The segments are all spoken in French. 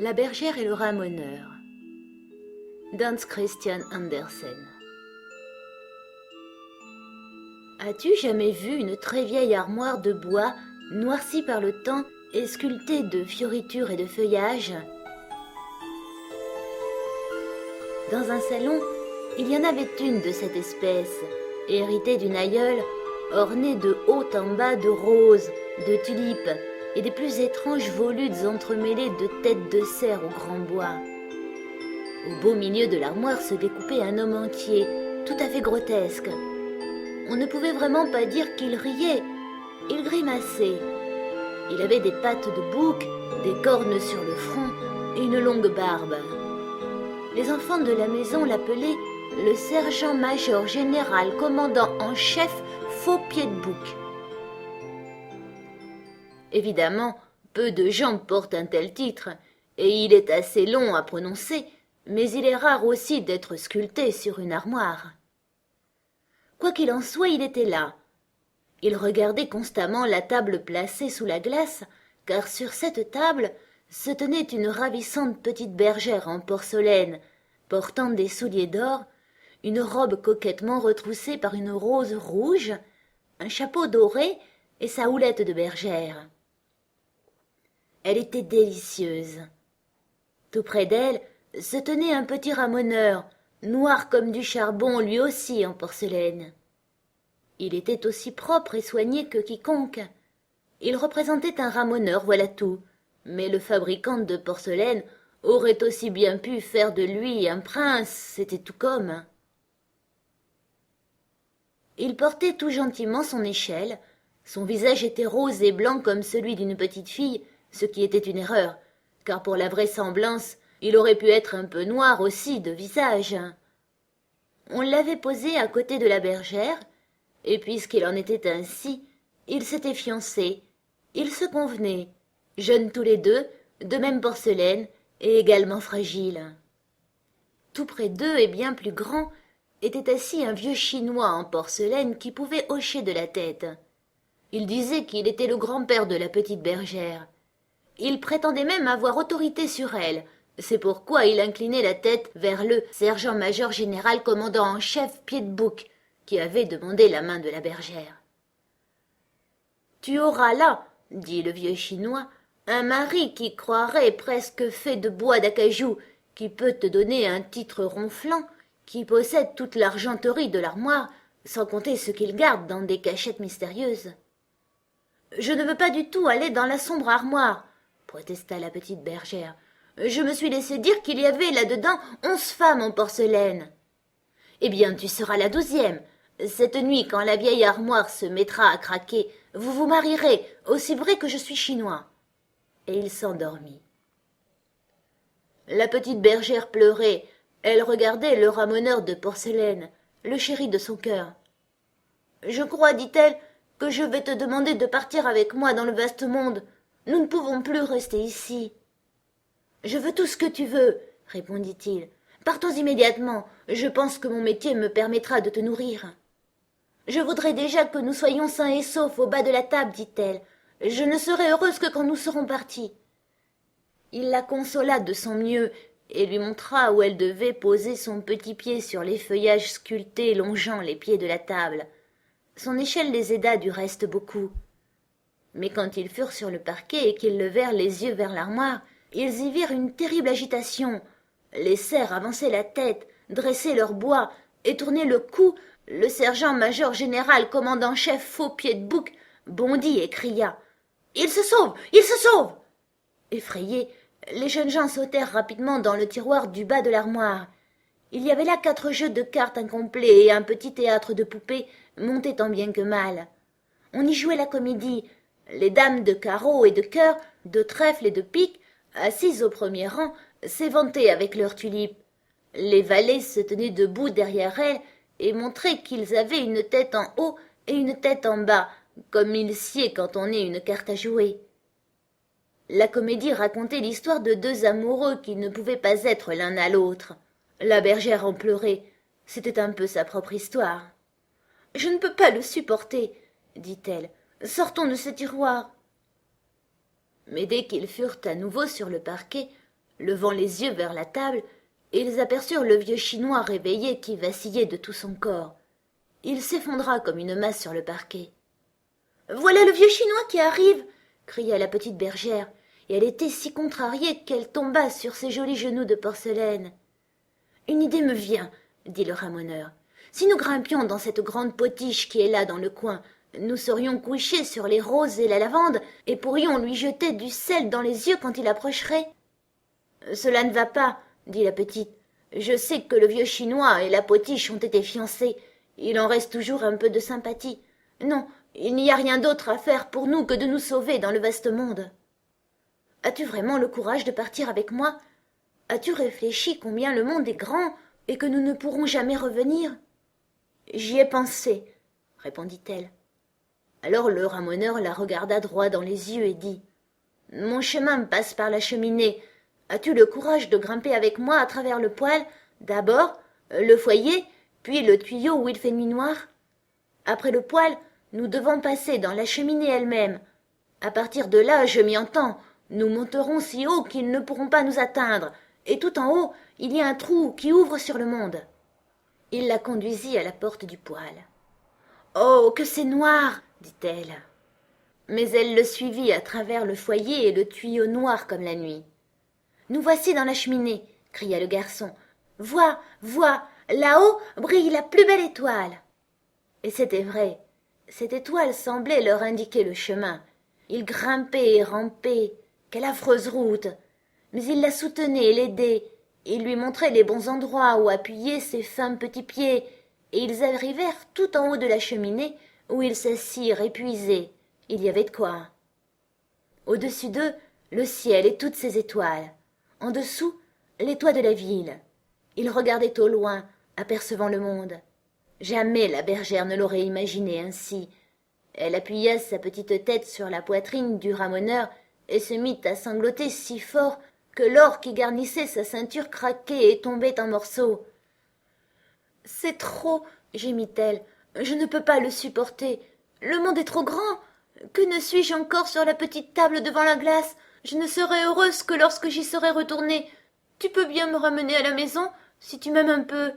La bergère et le ramoneur d'Hans Christian Andersen. As-tu jamais vu une très vieille armoire de bois noircie par le temps et sculptée de fioritures et de feuillages? Dans un salon, il y en avait une de cette espèce, héritée d'une aïeule, ornée de haut en bas de roses, de tulipes et des plus étranges volutes entremêlées de têtes de cerf au grand bois. Au beau milieu de l'armoire se découpait un homme entier, tout à fait grotesque. On ne pouvait vraiment pas dire qu'il riait, il grimaçait. Il avait des pattes de bouc, des cornes sur le front et une longue barbe. Les enfants de la maison l'appelaient le sergent-major général commandant en chef Faux-Pied-de-Bouc. Évidemment, peu de gens portent un tel titre, et il est assez long à prononcer, mais il est rare aussi d'être sculpté sur une armoire. Quoi qu'il en soit, il était là. Il regardait constamment la table placée sous la glace, car sur cette table se tenait une ravissante petite bergère en porcelaine, portant des souliers d'or, une robe coquettement retroussée par une rose rouge, un chapeau doré et sa houlette de bergère. Elle était délicieuse. Tout près d'elle se tenait un petit ramoneur, noir comme du charbon, lui aussi en porcelaine. Il était aussi propre et soigné que quiconque. Il représentait un ramoneur, voilà tout, mais le fabricant de porcelaine aurait aussi bien pu faire de lui un prince, c'était tout comme. Il portait tout gentiment son échelle, son visage était rose et blanc comme celui d'une petite fille, ce qui était une erreur, car pour la vraisemblance, il aurait pu être un peu noir aussi de visage. On l'avait posé à côté de la bergère, et puisqu'il en était ainsi, ils s'étaient fiancés, ils se convenaient, jeunes tous les deux, de même porcelaine et également fragiles. Tout près d'eux et bien plus grand, était assis un vieux Chinois en porcelaine qui pouvait hocher de la tête. Il disait qu'il était le grand-père de la petite bergère. Il prétendait même avoir autorité sur elle. C'est pourquoi il inclinait la tête vers le sergent-major général commandant en chef Pied-de-Bouc, qui avait demandé la main de la bergère. « Tu auras là, dit le vieux Chinois, un mari qui croirait presque fait de bois d'acajou, qui peut te donner un titre ronflant, qui possède toute l'argenterie de l'armoire, sans compter ce qu'il garde dans des cachettes mystérieuses. »« Je ne veux pas du tout aller dans la sombre armoire, » protesta la petite bergère. « Je me suis laissé dire qu'il y avait là-dedans 11 femmes en porcelaine. »« Eh bien, tu seras la 12e. Cette nuit, quand la vieille armoire se mettra à craquer, vous vous marierez, aussi vrai que je suis chinois. » Et il s'endormit. La petite bergère pleurait. Elle regardait le ramoneur de porcelaine, le chéri de son cœur. « Je crois, dit-elle, que je vais te demander de partir avec moi dans le vaste monde. Nous ne pouvons plus rester ici. »« Je veux tout ce que tu veux, répondit-il. Partons immédiatement. Je pense que mon métier me permettra de te nourrir. »« Je voudrais déjà que nous soyons sains et saufs au bas de la table, dit-elle. Je ne serai heureuse que quand nous serons partis. » Il la consola de son mieux et lui montra où elle devait poser son petit pied sur les feuillages sculptés longeant les pieds de la table. Son échelle les aida du reste beaucoup. Mais quand ils furent sur le parquet et qu'ils levèrent les yeux vers l'armoire, ils y virent une terrible agitation. Les cerfs avançaient la tête, dressaient leur bois et tournaient le cou. Le sergent-major général commandant-chef Faux-Pied-de-Bouc bondit et cria « Il se sauve! Il se sauve !» Effrayés, les jeunes gens sautèrent rapidement dans le tiroir du bas de l'armoire. Il y avait là 4 jeux de cartes incomplets et un petit théâtre de poupées monté tant bien que mal. On y jouait la comédie. Les dames de carreau et de cœur, de trèfle et de pique, assises au premier rang, s'éventaient avec leurs tulipes. Les valets se tenaient debout derrière elles et montraient qu'ils avaient une tête en haut et une tête en bas, comme il sied quand on est une carte à jouer. La comédie racontait l'histoire de 2 amoureux qui ne pouvaient pas être l'un à l'autre. La bergère en pleurait. C'était un peu sa propre histoire. « Je ne peux pas le supporter, » dit-elle. « Sortons de ce tiroir. » Mais dès qu'ils furent à nouveau sur le parquet, Levant les yeux vers la table, ils aperçurent le vieux Chinois réveillé qui vacillait de tout son corps. Il s'effondra comme une masse sur le parquet. « Voilà le vieux Chinois qui arrive !» cria la petite bergère, et elle était si contrariée qu'elle tomba sur ses jolis genoux de porcelaine. « Une idée me vient, » dit le ramoneur. « Si nous grimpions dans cette grande potiche qui est là dans le coin, nous serions couchés sur les roses et la lavande et pourrions lui jeter du sel dans les yeux quand il approcherait. »« Cela ne va pas, » dit la petite. « Je sais que le vieux Chinois et la potiche ont été fiancés. Il en reste toujours un peu de sympathie. Non, il n'y a rien d'autre à faire pour nous que de nous sauver dans le vaste monde. » « As-tu vraiment le courage de partir avec moi? As-tu réfléchi combien le monde est grand et que nous ne pourrons jamais revenir ?»« J'y ai pensé, » répondit-elle. Alors le ramoneur la regarda droit dans les yeux et dit : « Mon chemin passe par la cheminée. As-tu le courage de grimper avec moi à travers le poêle, d'abord le foyer, puis le tuyau où il fait nuit noire? Après le poêle, nous devons passer dans la cheminée elle-même. À partir de là, je m'y entends. Nous monterons si haut qu'ils ne pourront pas nous atteindre, et tout en haut, il y a un trou qui ouvre sur le monde. » Il la conduisit à la porte du poêle. « Oh, que c'est noir !» dit-elle. Mais elle le suivit à travers le foyer et le tuyau noir comme la nuit. « Nous voici dans la cheminée !» cria le garçon. « Vois, vois, là-haut brille la plus belle étoile !» Et c'était vrai. Cette étoile semblait leur indiquer le chemin. Ils grimpaient et rampaient. Quelle affreuse route! Mais il la soutenait et l'aidait. Il lui montrait les bons endroits où appuyer ses fins petits pieds, et ils arrivèrent tout en haut de la cheminée, où ils s'assirent épuisés. Il y avait de quoi. Au-dessus d'eux, le ciel et toutes ses étoiles. En dessous, les toits de la ville. Ils regardaient au loin, apercevant le monde. Jamais la bergère ne l'aurait imaginé ainsi. Elle appuya sa petite tête sur la poitrine du ramoneur et se mit à sangloter si fort que l'or qui garnissait sa ceinture craquait et tombait en morceaux. « C'est trop, » gémit-elle, « je ne peux pas le supporter. Le monde est trop grand. Que ne suis-je encore sur la petite table devant la glace? Je ne serai heureuse que lorsque j'y serai retournée. Tu peux bien me ramener à la maison, si tu m'aimes un peu. »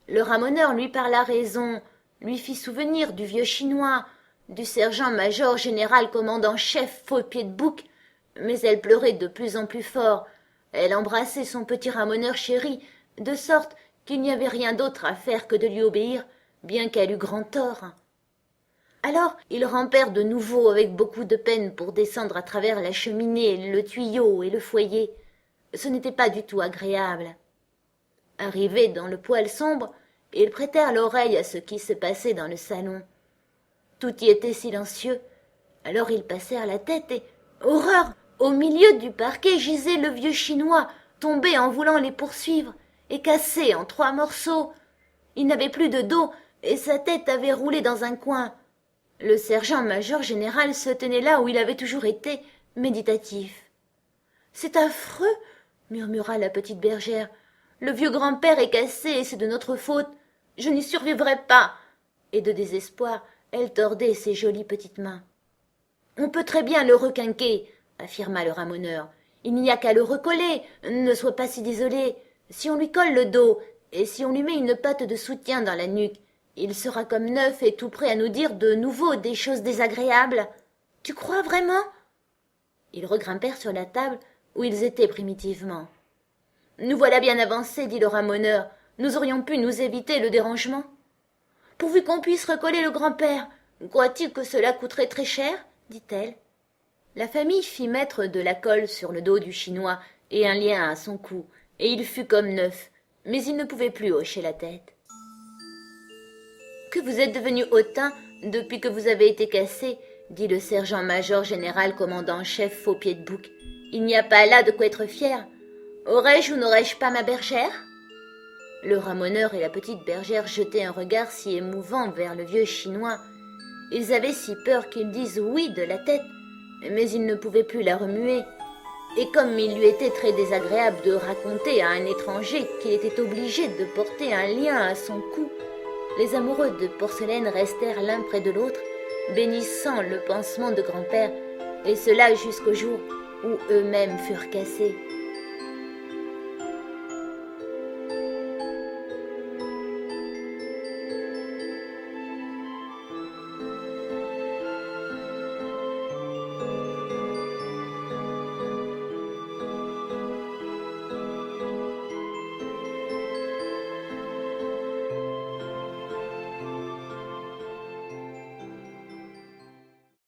Le ramoneur lui parla raison, lui fit souvenir du vieux Chinois, du sergent-major général commandant-chef Faux-Pied-de-Bouc, mais elle pleurait de plus en plus fort. Elle embrassait son petit ramoneur chéri, de sorte qu'il n'y avait rien d'autre à faire que de lui obéir, bien qu'elle eût grand tort. Alors ils rampèrent de nouveau avec beaucoup de peine pour descendre à travers la cheminée, le tuyau et le foyer. Ce n'était pas du tout agréable. Arrivés dans le poêle sombre, ils prêtèrent l'oreille à ce qui se passait dans le salon. Tout y était silencieux. Alors ils passèrent la tête et, horreur, au milieu du parquet gisait le vieux Chinois, tombé en voulant les poursuivre, et cassé en 3 morceaux. Il n'avait plus de dos, et sa tête avait roulé dans un coin. Le sergent-major général se tenait là où il avait toujours été, méditatif. « C'est affreux, » murmura la petite bergère. « Le vieux grand-père est cassé et c'est de notre faute. Je n'y survivrai pas. » Et de désespoir, elle tordait ses jolies petites mains. « On peut très bien le requinquer, » affirma le ramoneur. « Il n'y a qu'à le recoller, ne sois pas si désolé. Si on lui colle le dos, et si on lui met une patte de soutien dans la nuque, il sera comme neuf et tout prêt à nous dire de nouveau des choses désagréables. Tu crois vraiment ?» Ils regrimpèrent sur la table où ils étaient primitivement. « Nous voilà bien avancés, dit le ramoneur. Nous aurions pu nous éviter le dérangement. »« Pourvu qu'on puisse recoller le grand-père. Crois-tu que cela coûterait très cher ?» dit-elle. La famille fit mettre de la colle sur le dos du Chinois et un lien à son cou, et il fut comme neuf, mais il ne pouvait plus hocher la tête. « Que vous êtes devenu hautain depuis que vous avez été cassé, dit le sergent-major général commandant-chef Faux-Pied-de-Bouc. Il n'y a pas là de quoi être fier. Aurais-je ou n'aurais-je pas ma bergère ?» Le ramoneur et la petite bergère jetaient un regard si émouvant vers le vieux Chinois. Ils avaient si peur qu'ils disent oui de la tête, mais ils ne pouvaient plus la remuer. Et comme il lui était très désagréable de raconter à un étranger qu'il était obligé de porter un lien à son cou, les amoureux de porcelaine restèrent l'un près de l'autre, bénissant le pansement de grand-père, et cela jusqu'au jour où eux-mêmes furent cassés.